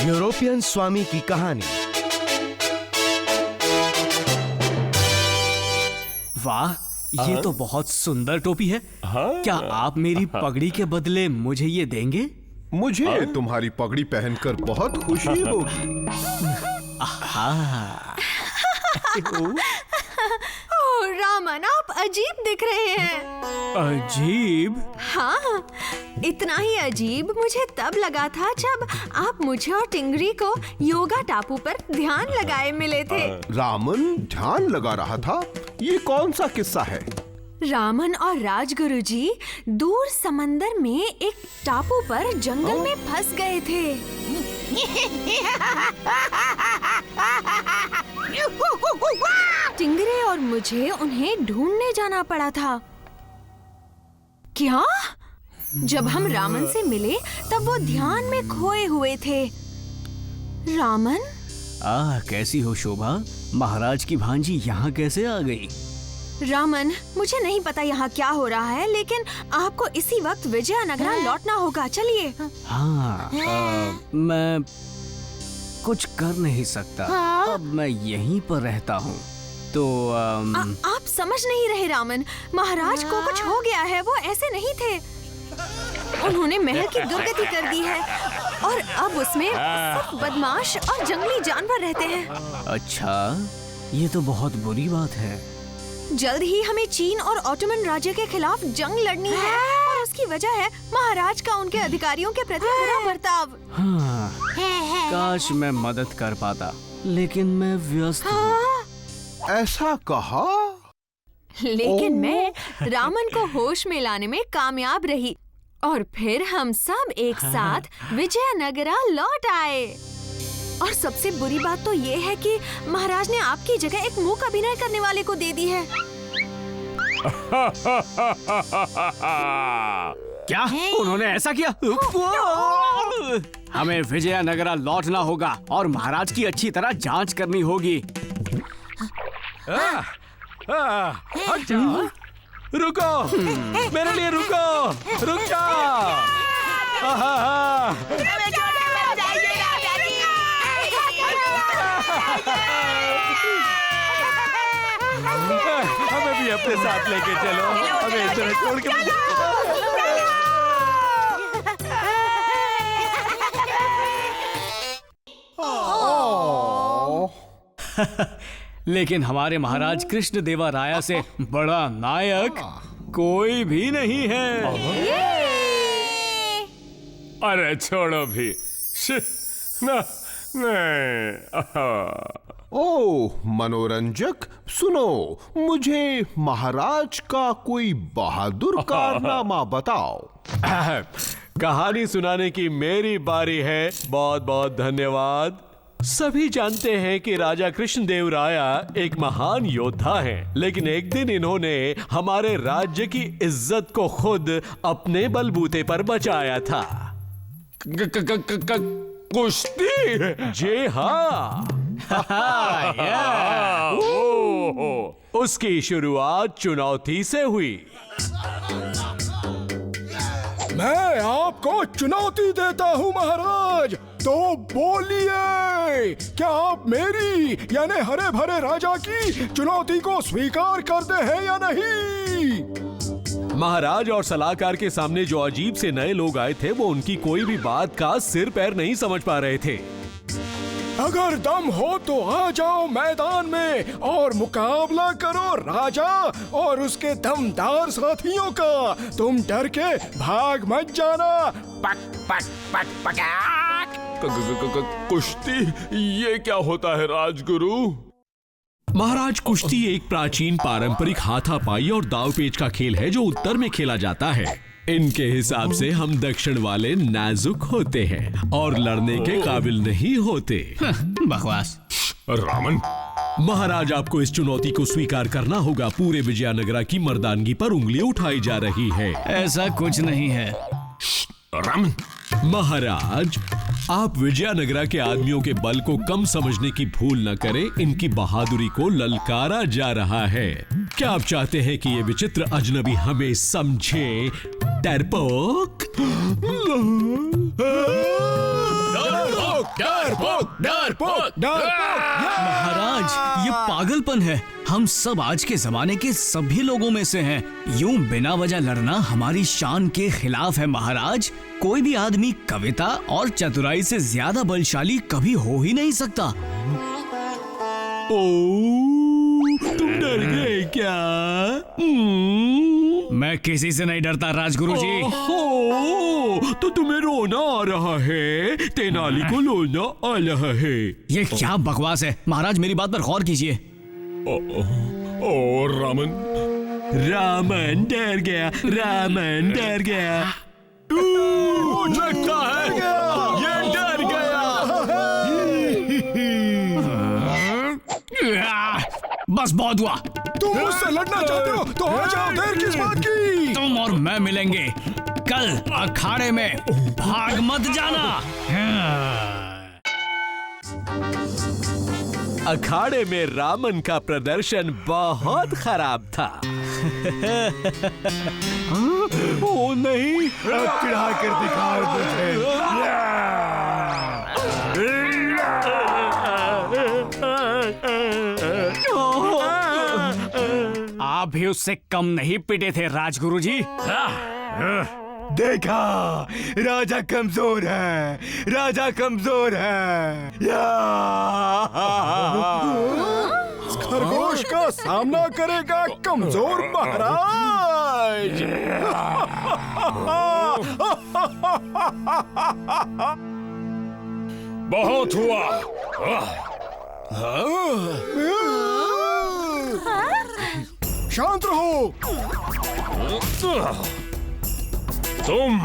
European स्वामी की कहानी। वाह, ये तो बहुत सुंदर टोपी है। क्या आप मेरी पगड़ी के बदले मुझे ये देंगे? मुझे तुम्हारी पगड़ी पहनकर बहुत खुशी होगी। ओह रामन, आप अजीब दिख रहे हैं। अजीब? हाँ, इतना ही अजीब मुझे तब लगा था जब आप मुझे और टिंगरी को योगा टापू पर ध्यान लगाए मिले थे। रामन ध्यान लगा रहा था? ये कौन सा किस्सा है? रामन और राजगुरु जी दूर समंदर में एक टापू पर जंगल में फंस गए थे। टिंगरे और मुझे उन्हें ढूंढने जाना पड़ा था। क्या? जब हम रामन से मिले तब वो ध्यान में खोए हुए थे। रामन? कैसी हो शोभा? महाराज की भांजी यहाँ कैसे आ गई? रामन, मुझे नहीं पता यहाँ क्या हो रहा है, लेकिन आपको इसी वक्त विजयनगरा लौटना होगा। चलिए। हाँ, मैं कुछ कर नहीं सकता। अब मैं यहीं पर रहता हूँ। तो आप समझ नहीं रहे रामन, महाराज को कुछ हो गया है। वो ऐसे नहीं थे। उन्होंने महल की दुर्गति कर दी है और अब उसमें सिर्फ बदमाश और जंगली जानवर रहते हैं। अच्छा, ये तो बहुत बुरी बात है। जल्द ही हमें चीन और ऑटोमन राज्य के खिलाफ जंग लड़नी है और उसकी वजह है महाराज का उनके अधिकारियों के प्रति बुरा बर्ताव। हाँ, काश मैं मदद कर पाता, लेकिन मैं व्यस्त हूँ। ऐसा कहा? लेकिन मैं रामन को होश में लाने में कामयाब रही और फिर हम सब एक साथ विजयनगरा लौट आए। और सबसे बुरी बात तो ये है कि महाराज ने आपकी जगह एक मूक अभिनय करने वाले को दे दी है। क्या? उन्होंने ऐसा किया? हमें विजयनगरा लौटना होगा और महाराज की अच्छी तरह जांच करनी होगी। रुको, मेरे लिए रुको, रुक जाओ। हमें भी अपने साथ लेके चलो, हमें इस तरह छोड़ के लेकिन हमारे महाराज कृष्ण देवा राया से बड़ा नायक कोई भी नहीं है। अरे छोड़ो भी। नहीं। ओह मनोरंजक, सुनो, मुझे महाराज का कोई बहादुर कारनामा बताओ। कहानी सुनाने की मेरी बारी है। बहुत बहुत धन्यवाद। सभी जानते हैं कि राजा कृष्णदेव राया एक महान योद्धा हैं, लेकिन एक दिन इन्होंने हमारे राज्य की इज्जत को खुद अपने बलबूते पर बचाया था। कुश्ती? जी हाँ। उसकी शुरुआत चुनौती से हुई। मैं आपको चुनौती देता हूँ महाराज, तो बोलिए, क्या आप मेरी यानी हरे भरे राजा की चुनौती को स्वीकार करते हैं या नहीं? महाराज और सलाहकार के सामने जो अजीब से नए लोग आए थे, वो उनकी कोई भी बात का सिर पैर नहीं समझ पा रहे थे। अगर दम हो तो आ जाओ मैदान में और मुकाबला करो राजा और उसके दमदार साथियों का। तुम डर के भाग मत जाना। पक पक पक पकाक। कुश्ती? ये क्या होता है राजगुरु? महाराज, कुश्ती एक प्राचीन पारंपरिक हाथापाई और दांवपेच का खेल है जो उत्तर में खेला जाता है। इनके हिसाब से हम दक्षिण वाले नाजुक होते हैं और लड़ने के काबिल नहीं होते। बकवास। रामन, महाराज, आपको इस चुनौती को स्वीकार करना होगा। पूरे विजयनगरा की मर्दानगी पर उंगली उठाई जा रही है। ऐसा कुछ नहीं है। रामन, महाराज, आप विजयनगरा के आदमियों के बल को कम समझने की भूल न करें। इनकी बहादुरी को ललकारा जा रहा है। क्या आप चाहते हैं कि ये विचित्र अजनबी हमें समझे? डरपोक? डरपोक डरपोक डरपोक। महाराज, ये पागलपन है। हम सब आज के जमाने के सभी लोगों में से हैं। यूं बिना वजह लड़ना हमारी शान के खिलाफ है महाराज। कोई भी आदमी कविता और चतुराई से ज्यादा बलशाली कभी हो ही नहीं सकता। तुम डर गए क्या? मैं किसी से नहीं डरता राजगुरुजी। ओहो, तो तुम्हें रोना आ रहा है। तेनाली को रोना आ रहा है। ये क्या बकवास है महाराज, मेरी बात पर गौर कीजिए। ओ रामन, रामन डर गया, रामन डर गया। लगता है ये डर गया। बस बहुत हुआ। तुम मुझसे लड़ना चाहते हो तो आ जाओ, देर किस बात की? तुम और मैं मिलेंगे कल अखाड़े में, भाग मत जाना। अखाड़े में रामन का प्रदर्शन बहुत खराब था। ओ नहीं, चिढ़ा कर दिखाओ मुझे। आप भी उससे कम नहीं पिटे थे राजगुरुजी। देखा, राजा कमजोर है, राजा कमजोर है। खरगोश का सामना करेगा कमजोर महाराज। बहुत हुआ। शांत रहो। तुम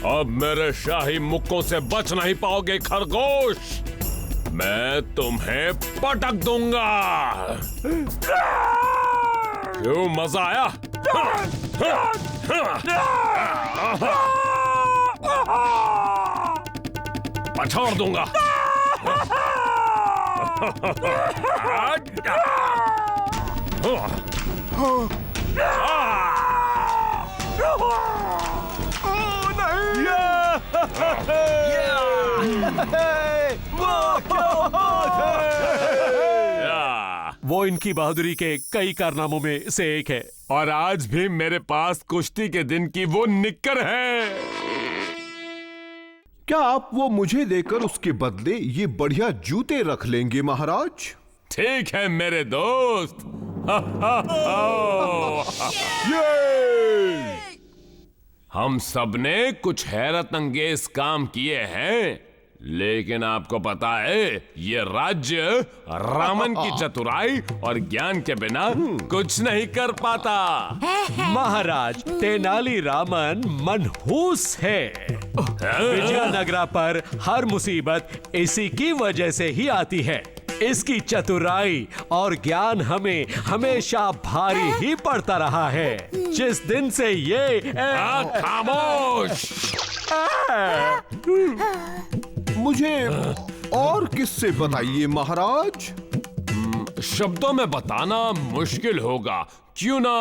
अब मेरे शाही मुक्कों से बच नहीं पाओगे खरगोश। मैं तुम्हें पटक दूंगा। क्यों, मजा आया? पछाड़ दूंगा। वो इनकी बहादुरी के कई कारनामों में से एक है। और आज भी मेरे पास कुश्ती के दिन की वो निक्कर है। क्या आप वो मुझे देकर उसके बदले ये बढ़िया जूते रख लेंगे महाराज? ठीक है मेरे दोस्त। हम सबने कुछ हैरत अंगेज काम किए हैं, लेकिन आपको पता है ये राज्य रामन की चतुराई और ज्ञान के बिना कुछ नहीं कर पाता। महाराज, तेनाली रामन मनहूस है। विजयनगरा पर हर मुसीबत इसी की वजह से ही आती है। इसकी चतुराई और ज्ञान हमें हमेशा भारी ही पड़ता रहा है। जिस दिन से ये खामोश। मुझे और किससे बताइए महाराज। शब्दों में बताना मुश्किल होगा, क्यों ना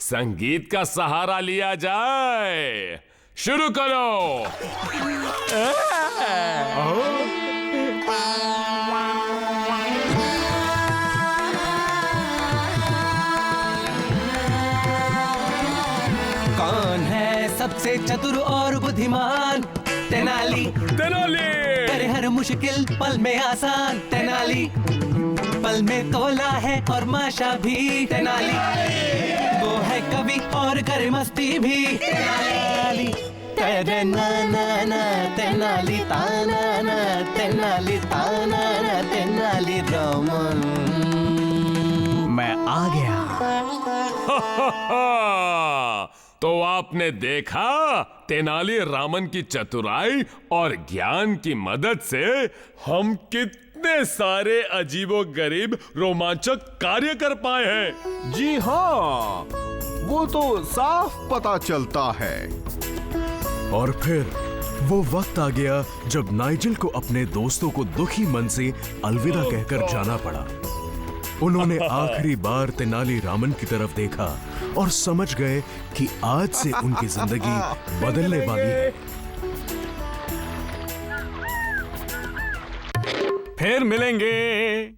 संगीत का सहारा लिया जाए। शुरू करो। कौन है सबसे चतुर और बुद्धिमान? तेनाली। तेनाली करे हर मुश्किल पल में आसान। तेनाली पल में तोला है और माशा भी। तेनाली वो है कवि और करे मस्ती भी। तेनाली तेनाली ताना, तेनाली ताना, तेनाली रामन। मैं आ गया। तो आपने देखा, तेनाली रामन की चतुराई और ज्ञान की मदद से हम कितने सारे अजीबो गरीब रोमांचक कार्य कर पाए हैं। जी हाँ, वो तो साफ पता चलता है। और फिर वो वक्त आ गया जब नाइजेल को अपने दोस्तों को दुखी मन से अलविदा कहकर जाना पड़ा। उन्होंने आखिरी बार तेनाली रामन की तरफ देखा और समझ गए कि आज से उनकी जिंदगी बदलने वाली है। फिर मिलेंगे।